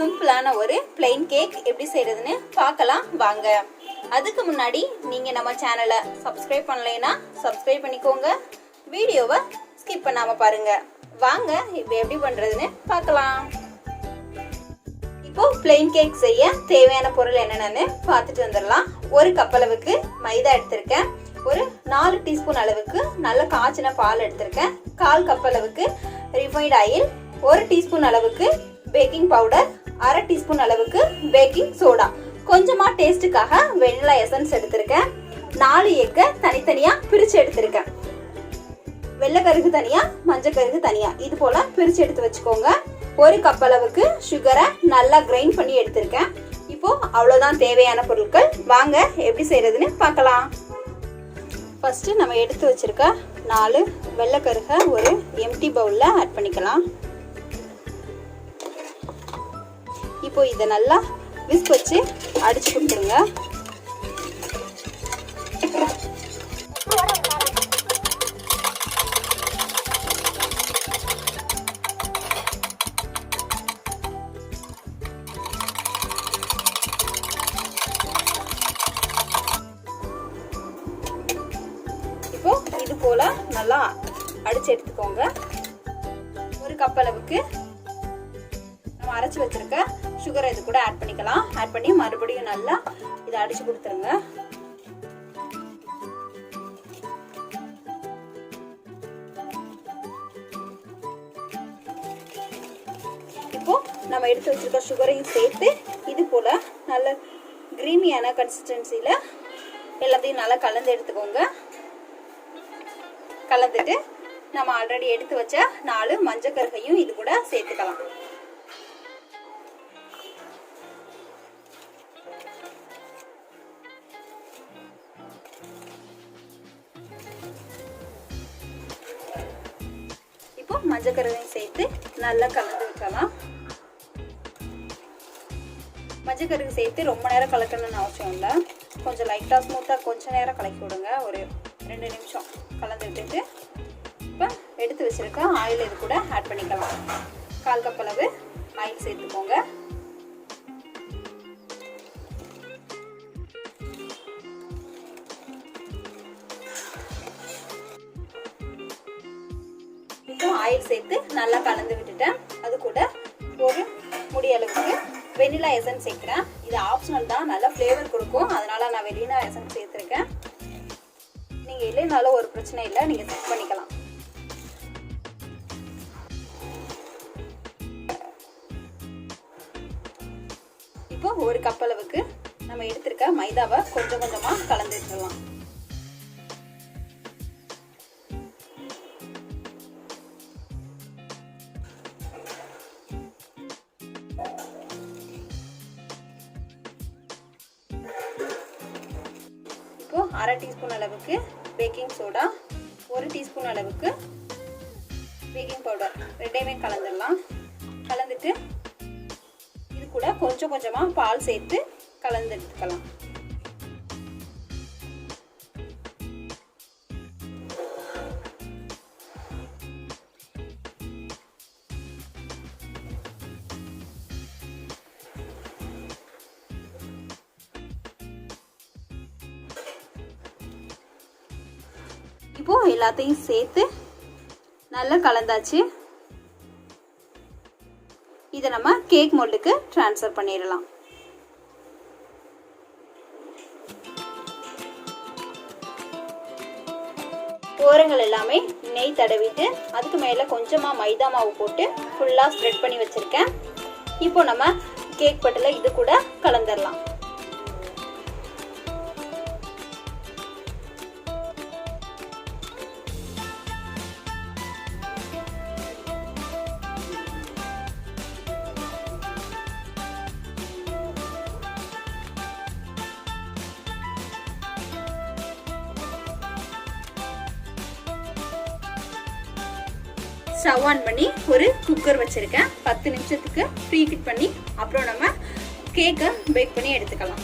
சிம்பிளான ஒரு plain cake எப்படி செய்யறதுன்னு பார்க்கலாம் வாங்க. அதுக்கு முன்னாடி நீங்க நம்ம சேனலை சப்ஸ்கிரைப் பண்ணலைனா சப்ஸ்கிரைப் பண்ணிக்கோங்க. வீடியோவை ஸ்கிப் பண்ணாம பாருங்க. வாங்க இப்போ எப்படி பண்றதுன்னு பார்க்கலாம். இப்போ plain கேக் செய்ய தேவையான பொருள் என்னென்னு பார்த்துட்டு வந்துடலாம். ஒரு கப் அளவுக்கு மைதா எடுத்திருக்கேன். ஒரு 4 டீஸ்பூன் அளவுக்கு நல்ல காய்ச்சின பால் எடுத்திருக்கேன். 1/4 கப் அளவுக்கு ரிஃபைன்ட் ஆயில், 1 டீஸ்பூன் அளவுக்கு பேக்கிங் பவுடர், 1/2 டீஸ்பூன் அளவுக்கு பேக்கிங் சோடா, கொஞ்சமா டேஸ்ட்டுக்காக வெனிலா எசன்ஸ் எடுத்திருக்கேன். 4 எக்கை தனித்தனியா பிரிச்சு எடுத்திருக்கேன். வெள்ளை கருகு தனியா, மஞ்சள் கருகு தனியா, இது போல பிரிச்சு எடுத்து வச்சுக்கோங்க. 1 கப் அளவுக்கு சுகரை நல்லா கிரைண்ட் பண்ணி எடுத்திருக்கேன். இப்போ அவ்வளவுதான் தேவையான பொருட்கள். வாங்க எப்படி செய்யறதுன்னு பார்க்கலாம். ஃபர்ஸ்ட் நம்ம எடுத்து வச்சிருக்க 4 வெள்ளை கருகை ஒரு எம்டி பவுல்ல ஆட் பண்ணிக்கலாம். இப்போ இதை நல்லா விஸ்க் வச்சு அடிச்சு கொடுத்துருங்க. இப்போ இது போல நல்லா அடிச்சு எடுத்துக்கோங்க. 1 கப் அளவுக்கு நம்ம அரைச்சு வச்சிருக்க சுகரை இது கூட ஆட் பண்ணிக்கலாம். ஆட் பண்ணி மறுபடியும் நல்லா இதை அடிச்சு கொடுத்துருங்க. இப்போ நம்ம எடுத்து வச்சிருக்க சுகரையும் சேர்த்து இது போல நல்ல கிரீமியான கன்சிஸ்டன்சில எல்லாத்தையும் நல்லா கலந்து எடுத்துக்கோங்க. கலந்துட்டு நம்ம ஆல்ரெடி எடுத்து வச்ச 4 மஞ்சள் கருகையும் இது கூட சேர்த்துக்கலாம். இப்போ மஞ்சள் கருகையும் சேர்த்து நல்லா கலந்து விட்டுறலாம். மஞ்சள் கருகு சேர்த்து ரொம்ப நேரம் கலக்கணும்னு அவசியம் இல்லை. கொஞ்சம் லைட்டா ஸ்மூத்தா கொஞ்ச நேரம் கலக்கி விடுங்க. ஒரு 2 நிமிஷம் கலந்து விட்டுட்டு இப்போ எடுத்து வச்சிருக்க ஆயில் இது கூட ஆட் பண்ணிக்கலாம். 1/4 கப் அளவு ஆயில் சேர்த்துக்கோங்க. இப்போ ஆயில் சேர்த்து நல்லா கலந்து விட்டுட்டேன். அது கூட ஒரு முடி அளவுக்கு வெனிலா எசன்ஸ் சேர்க்கிறேன். இது ஆப்ஷனல் தான், நல்ல ஃப்ளேவர் கொடுக்கும். அதனால நான் வெனிலா எசன்ஸ் சேர்த்துருக்கேன். நீங்க இல்லைனாலும் ஒரு பிரச்சனை இல்லை, நீங்க செட் பண்ணிக்கலாம். இப்போ 1 கப் அளவுக்கு நம்ம எடுத்திருக்க மைதாவை கொஞ்சம் கொஞ்சமா கலந்து விட்டுறலாம். இப்போ 1/2 டீஸ்பூன் அளவுக்கு பேக்கிங் சோடா, 1 டீஸ்பூன் அளவுக்கு பேக்கிங் பவுடர் ரெண்டையுமே கலந்துடலாம். கலந்துட்டு இது கூட கொஞ்சம் கொஞ்சமா பால் சேர்த்து கலந்து எடுத்துக்கலாம். இப்போ எல்லாத்தையும் சேர்த்து நல்லா கலந்தாச்சு. இதை நம்ம கேக் மோல்டுக்கு ட்ரான்ஸ்ஃபர் பண்ணிடலாம். ஓரங்கள் எல்லாமே நெய் தடவிட்டு அதுக்கு மேல கொஞ்சமா மைதா மாவு போட்டு ஃபுல்லா ஸ்ப்ரெட் பண்ணி வச்சிருக்கேன். இப்போ நம்ம கேக் பட்டில இது கூட கலந்துடலாம். ஸ்டவ் ஆன் பண்ணி ஒரு குக்கர் வச்சிருக்கேன். 10 நிமிஷத்துக்கு ப்ரீ ஹீட் பண்ணி அப்புறம் நம்ம கேக்கை பேக் பண்ணி எடுத்துக்கலாம்.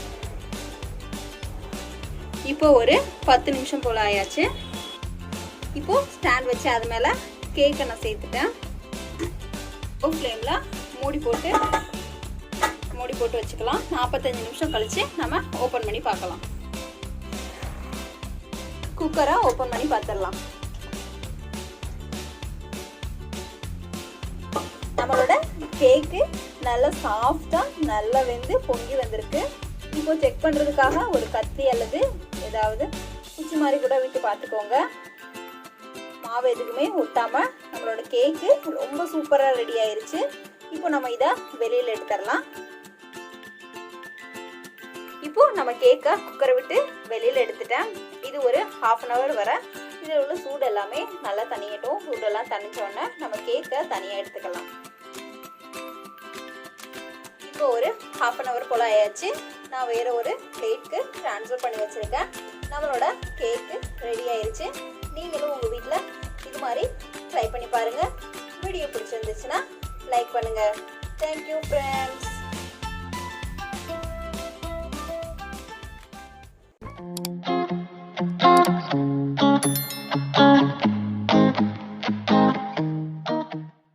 இப்போ ஒரு 10 நிமிஷம் போல ஆயாச்சு. இப்போ ஸ்டாண்ட் வச்சு அது மேல கேக்கை நான் சேர்த்துட்டேன். ஃப்ளேம்ல மூடி போட்டு போட்டு வச்சுக்கலாம். 45 நிமிஷம் கழிச்சு நம்ம ஓப்பன் பண்ணி பார்க்கலாம். குக்கரை ஓப்பன் பண்ணி பார்த்துடலாம். நம்மளோட கேக்கு நல்லா சாஃப்டாக நல்லா வெந்து பொங்கி வந்திருக்கு. இப்போ செக் பண்ணுறதுக்காக ஒரு கத்தி அல்லது ஏதாவது குச்சி மாதிரி கூட விட்டு பார்த்துக்கோங்க. மாவு எதுக்குமே ஒட்டாமல் நம்மளோட கேக்கு ரொம்ப சூப்பராக ரெடி ஆயிருச்சு. இப்போ நம்ம இதை வெளியில் எடுத்துடலாம். இப்போ நம்ம கேக்கை குக்கரை விட்டு வெளியில் எடுத்துட்டேன். இது ஒரு 1/2 hour வர இதில் உள்ள சூடு எல்லாமே நல்லா தனியட்டும். சூடெல்லாம் தனிச்சோடனே நம்ம கேக்கை தனியாக எடுத்துக்கலாம். இப்போ ஒரு 1/2 hour போல் ஆயாச்சு. நான் வேறு ஒரு பிளேட்க்கு ட்ரான்ஸ்ஃபர் பண்ணி வச்சுருக்கேன். நம்மளோட கேக்கு ரெடி ஆயிடுச்சு. நீங்களும் உங்கள் வீட்டில் இது மாதிரி ட்ரை பண்ணி பாருங்கள். வீடியோ பிடிச்சிருந்துச்சுன்னா லைக் பண்ணுங்கள். Thank you friends.